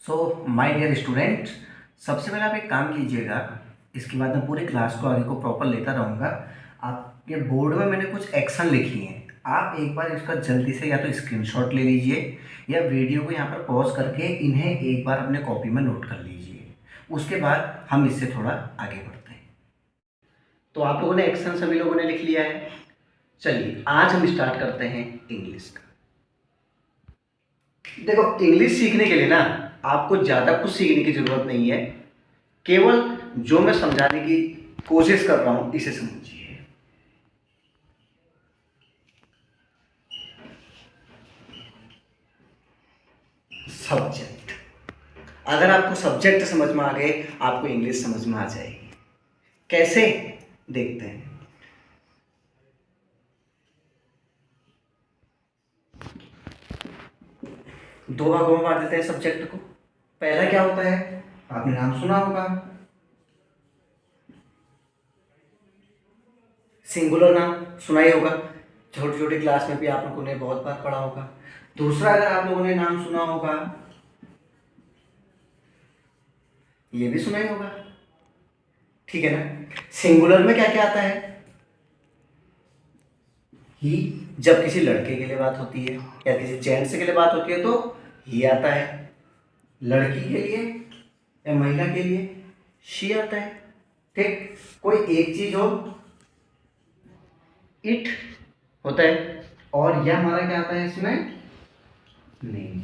So my dear student, सबसे पहले आप एक काम कीजिएगा। इसके बाद मैं पूरी क्लास को आगे को प्रॉपर लेता रहूँगा। आपके बोर्ड में मैंने कुछ एक्शन लिखी हैं, आप एक बार इसका जल्दी से या तो स्क्रीनशॉट ले लीजिए या वीडियो को यहाँ पर पॉज करके इन्हें एक बार अपने कॉपी में नोट कर लीजिए। उसके बाद हम इससे थोड़ा आगे बढ़ते हैं। तो आप लोगों ने एक्शन सभी लोगों ने लिख लिया है। चलिए आज हम स्टार्ट करते हैं इंग्लिश का। देखो, इंग्लिश सीखने के लिए ना आपको ज़्यादा कुछ सीखने की ज़रूरत नहीं है, केवल जो मैं समझाने की कोशिश कर रहा हूं इसे समझिए। सब्जेक्ट, अगर आपको सब्जेक्ट समझ में आ गए आपको इंग्लिश समझ में आ जाएगी। कैसे, देखते हैं। दो भागों में बांट देते हैं सब्जेक्ट को। पहला क्या होता है, आपने नाम सुना होगा, सिंगुलर नाम सुना ही होगा, छोटी छोटी क्लास में भी आप लोगों ने बहुत बार पढ़ा होगा। दूसरा अगर आप लोगों ने नाम सुना होगा, ये भी सुना ही होगा, ठीक है ना। सिंगुलर में क्या क्या आता है, ही, जब किसी लड़के के लिए बात होती है या किसी जेंट्स के लिए बात होती है तो ही आता है। लड़की के लिए या महिला के लिए शी आता है। ठीक, कोई एक चीज हो इट होता है, और यह हमारा क्या आता है इसमें, नेम।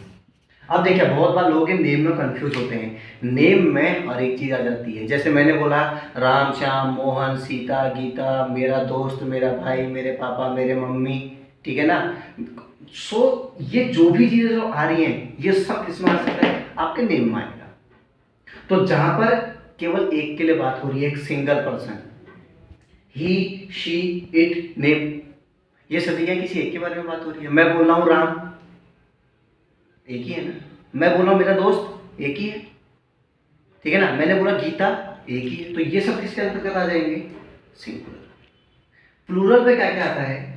अब देखिए, बहुत बार लोग नेम में कंफ्यूज होते हैं। नेम में हर एक चीज आ जाती है, जैसे मैंने बोला राम, श्याम, मोहन, सीता, गीता, मेरा दोस्त, मेरा भाई, मेरे पापा, मेरे मम्मी, ठीक है ना। सो ये जो भी चीजें जो आ रही हैं ये सब किसमें आ सकता है, आपके नेम में आएगा। तो जहां पर केवल एक के लिए बात हो रही है, एक single person, he, she, it, name, ये सभी क्या किसी एक के बारे में बात हो रही है। मैं बोल रहा हूं राम, एक ही है ना। मैं बोल रहा हूं मेरा दोस्त, एक ही है, ठीक है ना। मैंने बोला गीता, एक ही है। तो ये सब किसके अंतर्गत आ जाएंगे, सिंगुलर। प्लूरल पे क्या क्या आता है,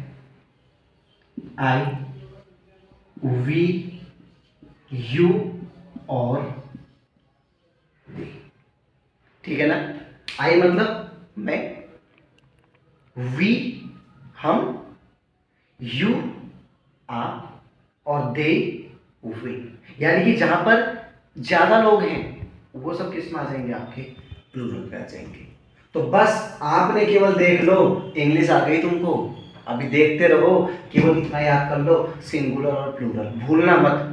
आई, वी, यू और वी, ठीक है ना। आई मतलब मैं, वी हम, यू आप, और दे वे। यानी कि जहां पर ज्यादा लोग हैं वो सब किस में आ जाएंगे, आपके प्लूरल पे आ जाएंगे। तो बस आपने केवल देख लो, इंग्लिश आ गई तुमको, अभी देखते रहो, केवल इतना याद कर लो, सिंगुलर और प्लूरल भूलना मत,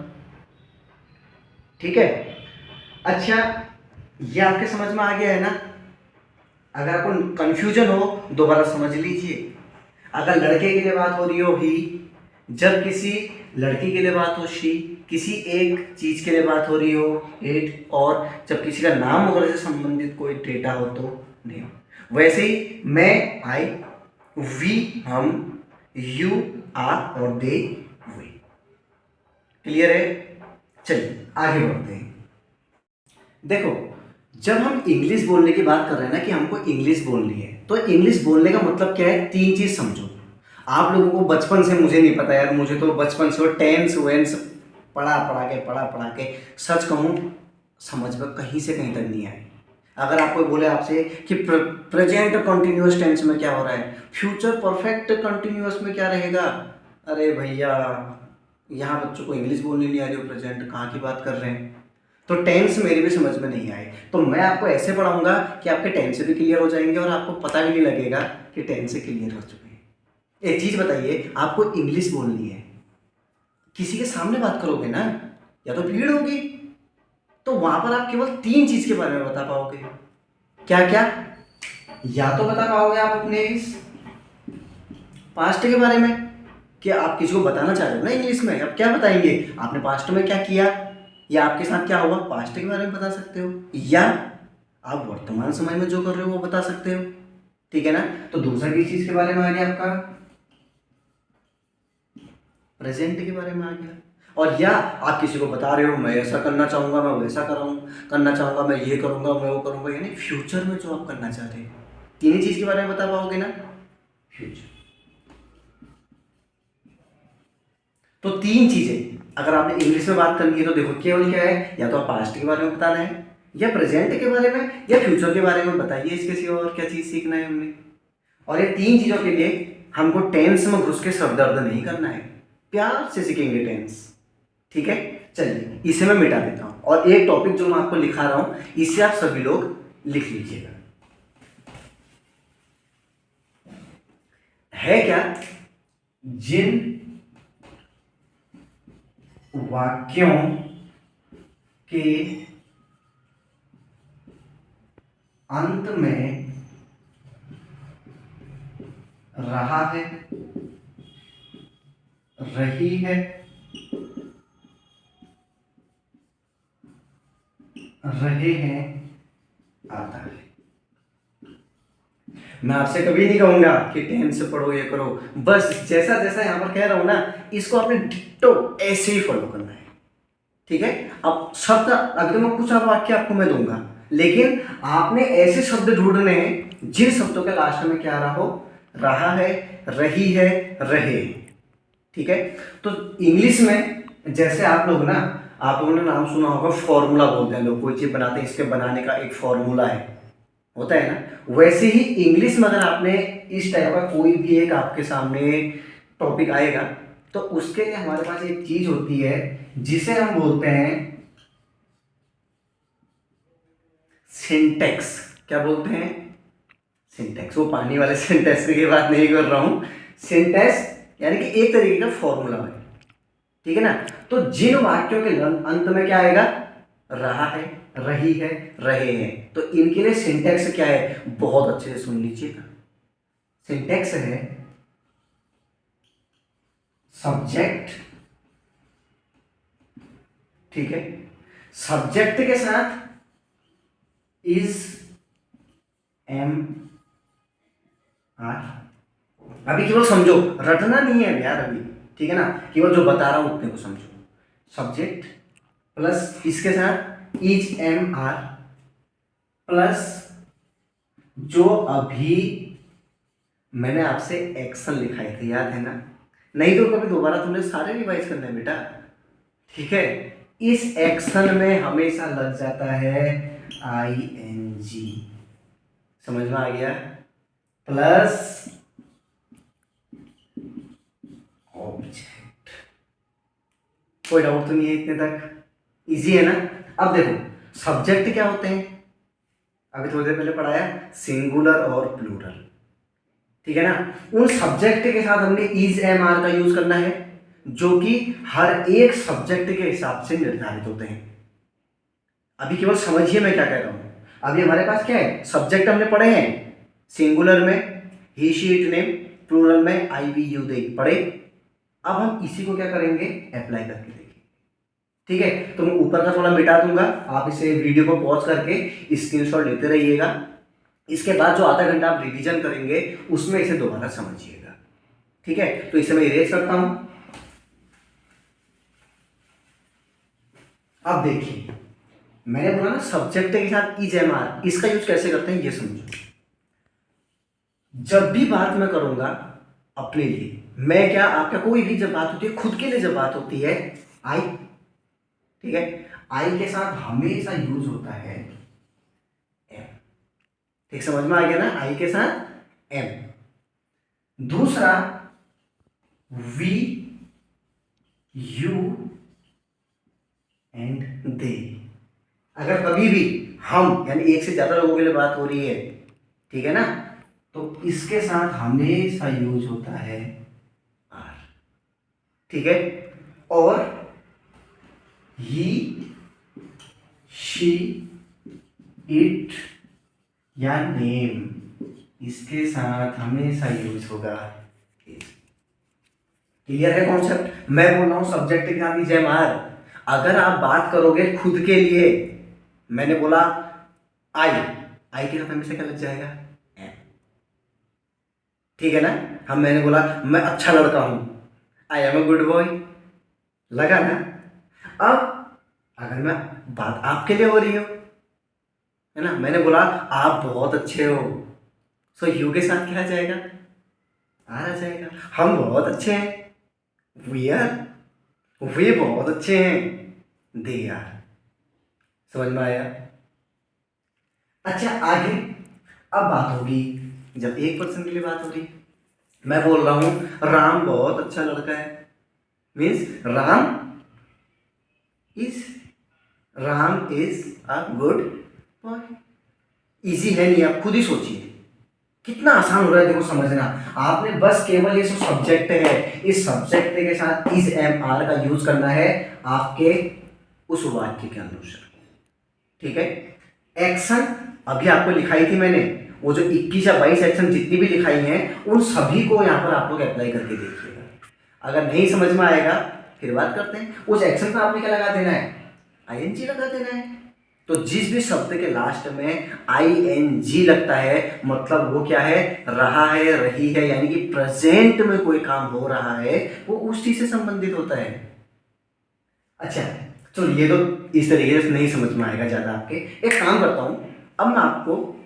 ठीक है। अच्छा, ये आपके समझ में आ गया है ना। अगर आपको कंफ्यूजन हो दोबारा समझ लीजिए। अगर लड़के के लिए बात हो रही हो ही, जब किसी लड़की के लिए बात हो शी, किसी एक चीज के लिए बात हो रही हो इट, और जब किसी का नाम वगैरह से संबंधित कोई डेटा हो तो नेम। वैसे ही मैं, आई, वी हम, यू आप और दे वे। क्लियर है। चलिए आगे बढ़ते हैं। देखो, जब हम इंग्लिश बोलने की बात कर रहे हैं ना कि हमको इंग्लिश बोलनी है, तो इंग्लिश बोलने का मतलब क्या है, तीन चीज समझो। आप लोगों को बचपन से, मुझे नहीं पता यार, मुझे तो बचपन से टेंस वेंस पढ़ा के सच कहूँ समझ में कहीं से कहीं तक नहीं आए। अगर आपको बोले आपसे कि प्रेजेंट कंटिन्यूअस टेंस में क्या हो रहा है, फ्यूचर परफेक्ट कंटिन्यूअस में क्या रहेगा, अरे भैया यहाँ बच्चों को इंग्लिश बोलनी नहीं आ रही हो, प्रेजेंट कहाँ की बात कर रहे हैं। तो टेंस मेरे भी समझ में नहीं आए, तो मैं आपको ऐसे पढ़ाऊंगा कि आपके टेंस से भी क्लियर हो जाएंगे और आपको पता भी नहीं लगेगा कि टेंस से क्लियर हो चुके हैं। एक चीज बताइए, आपको इंग्लिश बोलनी है, किसी के सामने बात करोगे ना, या तो भीड़ होगी, तो वहां पर आप केवल तीन चीज के बारे में बता पाओगे। क्या क्या, या तो बता पाओगे आप अपने पास्ट के बारे में, कि आप किसी को बताना चाह रहे हो ना इंग्लिश में, अब क्या बताएंगे, आपने पास्ट में क्या किया या आपके साथ क्या हुआ, पास्ट के बारे में बता सकते हो, या आप वर्तमान समय में जो कर रहे हो वो बता सकते हो, ठीक है ना। तो दूसरा किस चीज के बारे में आ गया, आपका प्रेजेंट के बारे में आ गया। और या आप किसी को बता रहे हो मैं ऐसा करना चाहूंगा, मैं वैसा करना चाहूंगा, मैं ये करूंगा, मैं वो करूंगा, यानी फ्यूचर में जो आप करना चाह रहे हो, तीन ही चीज के बारे में बता पाओगे ना, फ्यूचर। तो तीन चीजें, अगर आपने इंग्लिश में बात करनी है तो देखो केवल क्या है, या तो आप पास्ट के बारे में बताना है, या प्रेजेंट के बारे में, या फ्यूचर के बारे में बताइए। इसके सिवा और क्या चीज़ सीखना है हमने। और ये 3 चीज़ों के लिए हमको टेंस में घुस के सर दर्द नहीं करना है, प्यार से सीखेंगे टेंस। ठीक है, चलिए इसे मैं मिटा देता हूँ, और एक टॉपिक जो मैं आपको लिखा रहा हूँ इसे आप सभी लोग लिख लीजिएगा। है क्या, जिन वाक्यों के अंत में रहा है, रही है, रहे हैं आता है। मैं आपसे कभी नहीं कहूंगा कि टेंस से पढ़ो ये करो, बस जैसा जैसा यहां पर कह रहा हूं ना, इसको आपने डिट्टो ऐसे ही फॉलो करना है। ठीक है, अब शब्द अगर मैं कुछ अब वाक्य आपको मैं दूंगा, लेकिन आपने ऐसे शब्द ढूंढने हैं जिन शब्दों के लास्ट में क्या रहा हो, रहा है, रही है, रहे। ठीक है, तो इंग्लिश में जैसे आप लोग ना, आप लोगों ने नाम सुना होगा फॉर्मूला बोलते हैं लोग, कोई चीज बनाते हैं इसके बनाने का एक फॉर्मूला है, होता है ना। वैसे ही इंग्लिश में अगर आपने इस टाइप का कोई भी एक आपके सामने टॉपिक आएगा, तो उसके लिए हमारे पास एक चीज होती है जिसे हम बोलते हैं सिंटेक्स। क्या बोलते हैं, सिंटेक्स। वो पानी वाले सिंटेक्स की बात नहीं कर रहा हूं, सिंटेक्स यानी कि एक तरीके का फॉर्मूला है। ठीक है ना, तो जिन वाक्यों के अंत में क्या आएगा, रहा है, रही है, रहे हैं, तो इनके लिए सिंटेक्स क्या है, बहुत अच्छे से सुन लीजिएगा। सिंटेक्स है सब्जेक्ट, ठीक है, सब्जेक्ट के साथ इज, एम, आर। अभी केवल समझो, रटना नहीं है यार अभी, ठीक है ना, केवल जो बता रहा हूं उतने को समझो। सब्जेक्ट प्लस इसके साथ इज, एम, आर, प्लस जो अभी मैंने आपसे एक्शन लिखाए थे, याद है ना, नहीं तो कभी दोबारा तुमने सारे रिवाइज करने हैं बेटा। ठीक है, इस एक्शन में हमेशा लग जाता है ING, समझ में आ गया, प्लस ऑब्जेक्ट। कोई डाउट तो नहीं है इतने तक, इजी है ना। अब देखो सब्जेक्ट क्या होते हैं, अभी थोड़ी देर पहले पढ़ाया, सिंगुलर और प्लूरल। ठीक है ना, उन सब्जेक्ट के साथ हमने इज, एम, आर का यूज करना है, जो कि हर एक सब्जेक्ट के हिसाब से निर्धारित होते हैं। अभी केवल समझिए मैं क्या कह रहा हूं। अभी हमारे पास क्या है, सब्जेक्ट हमने पढ़े हैं, सिंगुलर में ही, शी, इट, नेम, प्लूरल में आई, वी, यू, दे पढ़े। अब हम इसी को क्या करेंगे, अप्लाई करके देखेंगे। ठीक है, तो मैं ऊपर का थोड़ा मिटा दूंगा, आप इसे वीडियो को पॉज करके स्क्रीनशॉट लेते रहिएगा। इसके बाद जो आधा घंटा आप रिवीजन करेंगे उसमें इसे दोबारा समझिएगा। ठीक है, तो इसे मैं इरेज करता हूं। अब देखिए मैंने बोला ना सब्जेक्ट के साथ इज, एम, आर, इसका यूज कैसे करते हैं ये समझो। जब भी बात मैं करूंगा अपने लिए, मैं क्या, आपका कोई भी जब बात होती है, खुद के लिए जब बात होती है, आई, ठीक है, आई के साथ हमेशा यूज होता है एम। ठीक, समझ में आ गया ना, आई के साथ एम। दूसरा वी, यू एंड दे। अगर कभी भी हम यानी एक से ज्यादा लोगों के लिए बात हो रही है, ठीक है ना, तो इसके साथ हमेशा यूज होता है आर। ठीक है, और ही, शी, इट या नेम, इसके साथ हमेशा यूज होगा इज। क्लियर है कॉन्सेप्ट। मैं बोल रहा हूं सब्जेक्ट के साथ इज, एम, आर। अगर आप बात करोगे खुद के लिए, मैंने बोला आई, आई के साथ हमेशा क्या लग जाएगा, एम। ठीक है ना, मैंने बोला मैं अच्छा लड़का हूं, I am a good boy, लगा ना। अब अगर मैं बात आपके लिए हो रही हो, है ना, मैंने बोला आप बहुत अच्छे हो, सो यू के साथ क्या आ जाएगा, आर आ जाएगा। हम बहुत अच्छे हैं, वी आर। वे बहुत अच्छे हैं, दे आर। समझ में आया? अच्छा आगे अब बात होगी, जब एक पर्सन के लिए बात हो रही, मैं बोल रहा हूं राम बहुत अच्छा लड़का है, means Ram is a good boy. Easy है नहीं? आप खुद ही सोचिए कितना आसान हो रहा है, देखो समझना। आपने बस केवल ये जो सब्जेक्ट है, इस सब्जेक्ट के साथ इज एम आर का यूज करना है आपके उस वाक्य के अनुसार, ठीक है। एक्शन अभी आपको लिखाई थी मैंने, वो जो 21 या 22 एक्शन जितनी भी लिखाई हैं उन सभी को यहाँ पर आप लोग अप्लाई करके देखिएगा। अगर नहीं समझ में आएगा फिर बात करते हैं। उस एक्शन पर आपने क्या लगा देना है? आईएनजी लगा देना है। तो जिस भी शब्द के लास्ट में आईएनजी लगता है मतलब वो क्या है? रहा है, रही है, यानी कि प्रेजेंट में कोई काम हो रहा है, वो उस चीज से संबंधित होता है। अच्छा चलो ये तो इस तरीके से नहीं समझ में आएगा ज्यादा आपके। एक काम करता हूं, अब मैं आपको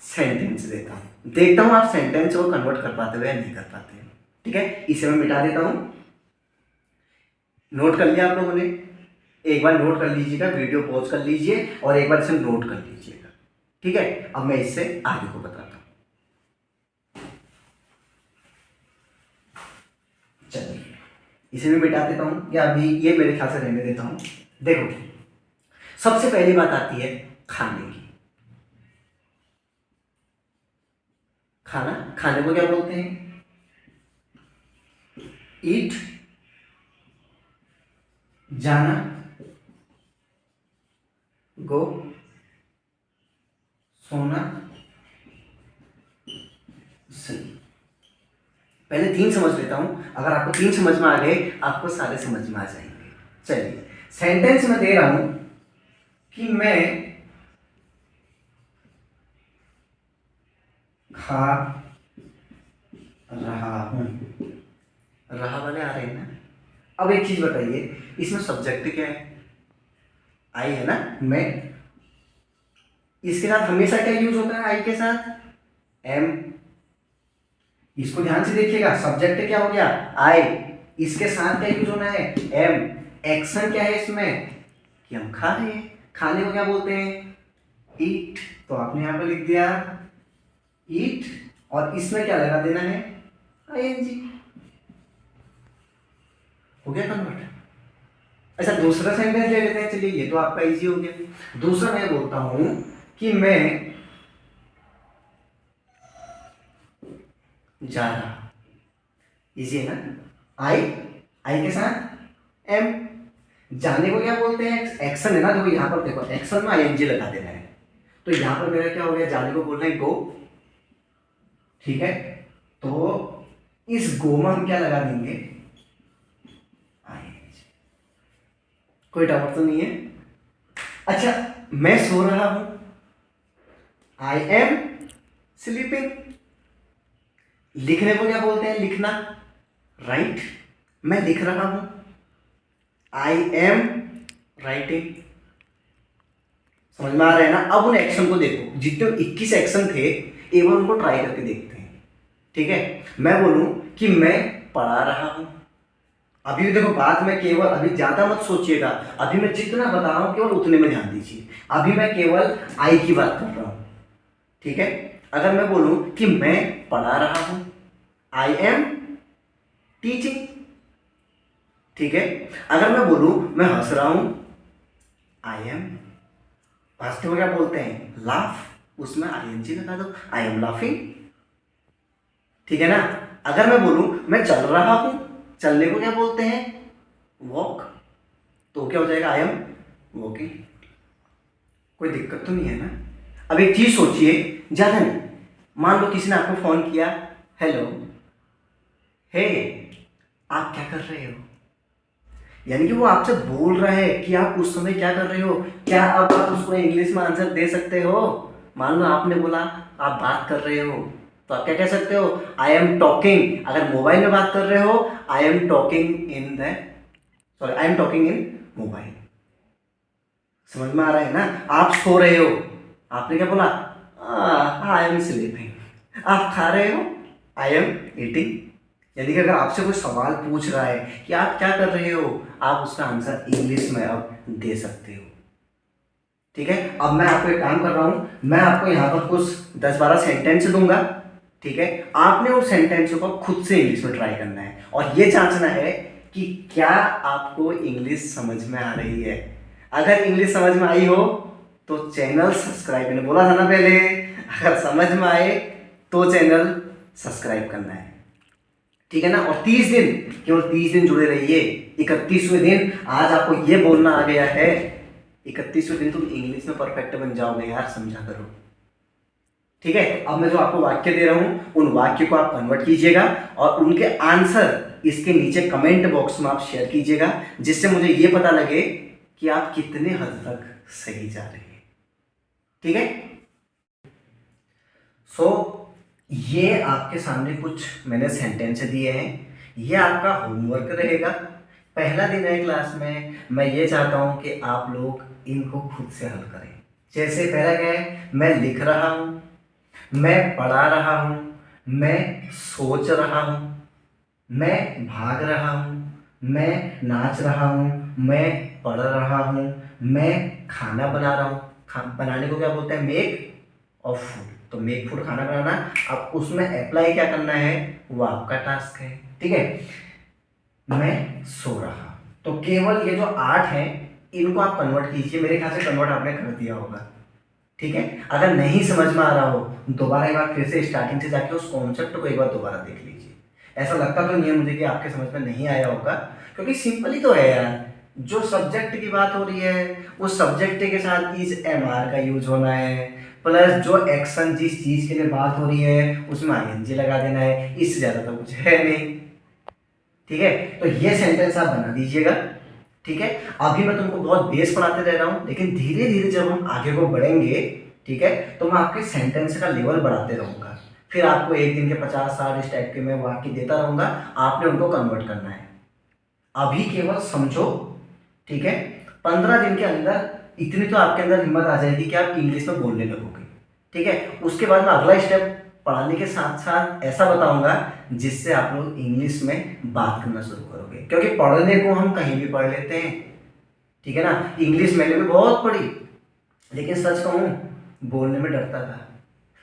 सेंटेंस देता हूं, देखता हूं आप सेंटेंस को कन्वर्ट कर पाते हो या नहीं कर पाते हैं। ठीक है, इसे मैं मिटा देता हूं। नोट कर लिया आप लोगों ने? एक बार नोट कर लीजिएगा, वीडियो पॉज कर लीजिए और एक बार इसे नोट कर लीजिएगा। ठीक है, अब मैं इससे आगे को बताता हूं। चलिए इसे भी मिटा देता हूं, या अभी ये मेरे ख्याल से रहने देता हूं। देखो सबसे पहली बात आती है खाने की। खाना, खाने को क्या बोलते हैं? ईट, जाना, गो, सोना, स्लीप। पहले तीन समझ लेता हूं, अगर आपको तीन समझ में आ गए आपको सारे समझ में आ जाएंगे। चलिए सेंटेंस में दे रहा हूं कि मैं खा रहा हूं। रहा वाले आ रहे हैं ना? अब एक चीज बताइए, इसमें सब्जेक्ट क्या है? आई है ना? मैं। इसके साथ हमेशा क्या यूज होता है? आई के साथ एम। इसको ध्यान से देखिएगा, सब्जेक्ट क्या हो गया? आई। इसके साथ क्या यूज होना है? एम। एक्शन क्या है इसमें? कि हम खा रहे हैं। खाने को क्या बोलते हैं? ईट। तो आपने यहां पर लिख दिया ईट, और इसमें क्या लगा देना है? आईएनजी। हो गया कन्वर्ट। अच्छा दूसरा सेंटेंस ले लेते हैं, चलिए ये तो आपका इजी हो गया। दूसरा मैं बोलता हूं कि मैं जा रहा। इजी है ना? आई, आई के साथ एम। जाने को क्या बोलते हैं? एक्शन है ना? देखो यहां पर देखो, एक्शन में आईएनजी लगा देना है। तो यहां पर मेरा क्या हो गया? जाने को बोल रहे हैं गो। ठीक है, तो इस गो में हम क्या लगा देंगे? आईएनजी। कोई डाउट तो नहीं है? अच्छा मैं सो रहा हूं, आई एम स्लीपिंग। लिखने को क्या बोलते हैं? लिखना, राइट। मैं लिख रहा हूं, आई एम राइटिंग। समझ में आ रहा है ना? अब उन एक्शन को देखो, जितने 21 एक्शन थे एक बार उनको ट्राई करके देखते हैं। ठीक है, मैं बोलूं कि मैं पढ़ा रहा हूं। अभी भी देखो बात में केवल, अभी ज्यादा मत सोचिएगा, अभी मैं जितना बता रहा हूं केवल उतने में ध्यान दीजिए। अभी मैं केवल आई की बात कर रहा हूं। ठीक है, अगर मैं बोलूं कि मैं पढ़ा रहा हूं, आई एम टीचिंग। ठीक है, अगर मैं बोलूं मैं हंस रहा हूं, आई एम, हंसते को क्या बोलते हैं? लाफ। उसमें आईएनजी लगा दो, आई एम लाफिंग। ठीक है ना? अगर मैं बोलूं मैं चल रहा हूं, चलने को क्या बोलते हैं? वॉक। तो क्या हो जाएगा? I am walking. कोई दिक्कत तो नहीं है ना? अब एक चीज सोचिए, ज्यादा नहीं, मान लो किसी ने आपको फोन किया, हेलो, हे, आप क्या कर रहे हो? यानी कि वो आपसे बोल रहा है कि आप उस समय क्या कर रहे हो। क्या अब आप उसको इंग्लिश में आंसर दे सकते हो? मान लो आपने बोला आप बात कर रहे हो, तो आप क्या कह सकते हो? I am talking. अगर मोबाइल में बात कर रहे हो, I am talking in the, sorry, I am talking in mobile. समझ में आ रहा है ना? आप सो रहे हो, आपने क्या बोला? I am sleeping. आप खा रहे हो, आई एम ईटिंग। यानी कि अगर आपसे कोई सवाल पूछ रहा है कि आप क्या कर रहे हो, आप उसका आंसर इंग्लिश में अब दे सकते हो। ठीक है, अब मैं आपको एक काम कर रहा हूँ, मैं आपको यहाँ पर कुछ 10-12 सेंटेंस दूंगा। ठीक है, आपने उन सेंटेंसों को खुद से इंग्लिश में ट्राई करना है और ये जांचना है कि क्या आपको इंग्लिश समझ में आ रही है। अगर इंग्लिश समझ में आई हो तो चैनल सब्सक्राइब, मैंने बोला था ना पहले, अगर समझ में आए तो चैनल सब्सक्राइब करना है। ठीक है ना, और 30 दिन, केवल 30 दिन जुड़े रहिए। 31वें दिन आज आपको ये बोलना आ गया है, 31वें दिन तुम इंग्लिश में परफेक्ट बन जाओगे यार, समझा करो। ठीक है, अब मैं जो आपको वाक्य दे रहा हूं उन वाक्य को आप कन्वर्ट कीजिएगा और उनके आंसर इसके नीचे कमेंट बॉक्स में आप शेयर कीजिएगा, जिससे मुझे ये पता लगे कि आप कितने हद तक सही जा रहे हैं। ठीक है, ये आपके सामने कुछ मैंने सेंटेंस दिए हैं, ये आपका होमवर्क रहेगा। पहला दिन है क्लास में, मैं ये चाहता हूं कि आप लोग इनको खुद से हल करें। जैसे पहला क्या है, मैं लिख रहा हूं, मैं पढ़ा रहा हूं, मैं सोच रहा हूं, मैं भाग रहा हूं, मैं नाच रहा हूं, मैं पढ़ रहा हूं, मैं खाना बना रहा हूं। बनाने को क्या बोलते हैं, मेक और फूड। तो मेक फूड, खाना बनाना। अब उसमें अप्लाई क्या करना है वो आपका टास्क है। ठीक है, मैं सो रहा, तो केवल ये जो 8 हैं इनको आप कन्वर्ट कीजिए। मेरे ख्याल से कन्वर्ट आपने कर दिया होगा। ठीक है, अगर नहीं समझ में आ रहा हो दोबारा एक बार फिर से स्टार्टिंग से जाके उस कॉन्सेप्ट को एक बार दोबारा देख लीजिए। ऐसा लगता तो नहीं है मुझे कि आपके समझ में नहीं आया होगा, क्योंकि सिंपल ही तो है यार। जो सब्जेक्ट की बात हो रही है उस सब्जेक्ट के साथ इज एम आर का यूज होना है, प्लस जो एक्शन जिस चीज के लिए बात हो रही है उसमें आईएनजी लगा देना है, इससे ज्यादा तो कुछ है नहीं। ठीक है, तो ये सेंटेंस आप बना दीजिएगा। ठीक है, अभी मैं तुमको बहुत बेस पढ़ाते रह रहा हूँ, लेकिन धीरे धीरे जब हम आगे को बढ़ेंगे, ठीक है, तो मैं आपके सेंटेंस का लेवल बढ़ाते रहूंगा। फिर आपको एक दिन के 50-60 इस टाइप के मैं वाक्य देता रहूंगा, आपने उनको कन्वर्ट करना है। अभी केवल समझो। ठीक है, 15 दिन के अंदर इतनी तो आपके अंदर हिम्मत आ जाएगी कि आप इंग्लिश में बोलने लगोगे। ठीक है, उसके बाद मैं अगला स्टेप पढ़ाने के साथ साथ ऐसा बताऊंगा जिससे आप लोग इंग्लिश में बात करना शुरू करोगे, क्योंकि पढ़ने को हम कहीं भी पढ़ लेते हैं। ठीक है ना, इंग्लिश मैंने भी बहुत पढ़ी, लेकिन सच कहूँ बोलने में डरता था।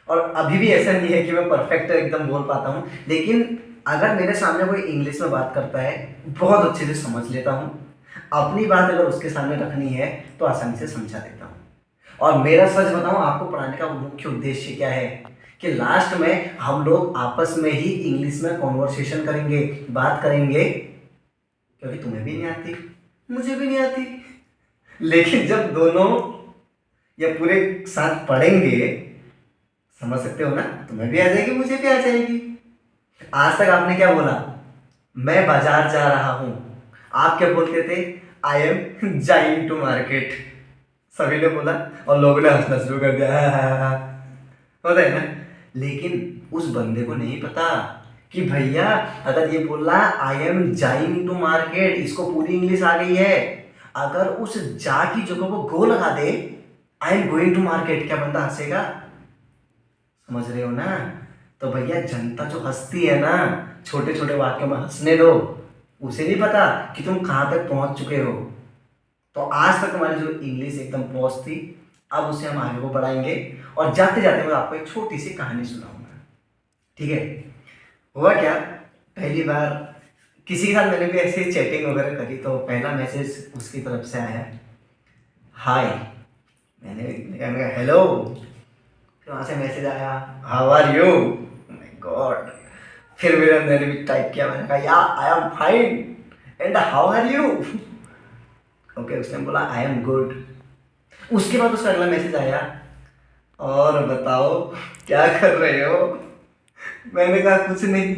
और अभी भी ऐसा नहीं है कि मैं परफेक्ट एकदम बोल पाता हूँ, लेकिन अगर मेरे सामने कोई इंग्लिश में बात करता है बहुत अच्छे से समझ लेता हूँ। अपनी बात अगर उसके सामने रखनी है तो आसानी से समझा देता हूँ। और मेरा सच बताऊँ आपको पढ़ाने का मुख्य उद्देश्य क्या है कि लास्ट में हम लोग आपस में ही इंग्लिश में कॉन्वर्सेशन करेंगे, बात करेंगे, क्योंकि तुम्हें भी नहीं आती मुझे भी नहीं आती, लेकिन जब दोनों या पूरे साथ पढ़ेंगे, समझ सकते हो ना, तुम्हें भी आ जाएगी मुझे भी आ जाएगी। आज तक आपने क्या बोला, मैं बाजार जा रहा हूं, आप क्या बोलते थे, I am going to market. सभी ने बोला और लोगों ने हंसना शुरू कर दिया, होता है ना। लेकिन उस बंदे को नहीं पता कि भैया अगर ये बोल रहा I am going to market, इसको पूरी इंग्लिश आ गई है। अगर उस जा की जगह को गो लगा दे, I am going to market, क्या बंदा हंसेगा? समझ रहे हो ना। तो भैया जनता जो हंसती है ना छोटे छोटे वाक्यों में, हंसने दो, उसे नहीं पता कि तुम कहाँ तक पहुंच चुके हो। तो आज तक हमारी जो इंग्लिश एकदम पहुंच थी, अब उसे हम आगे को बढ़ाएंगे। और जाते जाते मैं आपको एक छोटी सी कहानी सुनाऊंगा। ठीक है, हुआ क्या, पहली बार किसी के साथ मैंने भी ऐसे चैटिंग वगैरह करी, तो पहला मैसेज उसकी तरफ से आया, हाय। मैंने कहा हेलो, फिर वहाँ से मैसेज आया, how are you, my god. फिर मेरे अंदर भी टाइप किया, मैंने कहा yeah I am fine and how are you. Okay, उसने बोला आई एम गुड। उसके बाद उसका अगला मैसेज आया, और बताओ क्या कर रहे हो। मैंने कहा कुछ नहीं,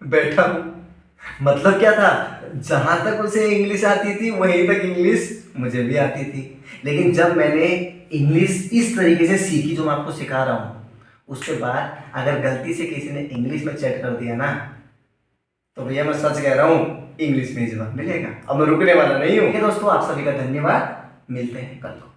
बैठा हूँ। मतलब क्या था, जहाँ तक उसे इंग्लिश आती थी वहीं तक इंग्लिश मुझे भी आती थी, लेकिन जब मैंने इंग्लिश इस तरीके से सीखी जो मैं आपको सिखा रहा हूँ, उसके बाद अगर गलती से किसी ने इंग्लिश में चैट कर दिया ना, तो भैया मैं सच कह रहा हूँ इंग्लिश में जवाब मिलेगा। अब मैं रुकने वाला नहीं हूँ। दोस्तों आप सभी का धन्यवाद, मिलते हैं कल को।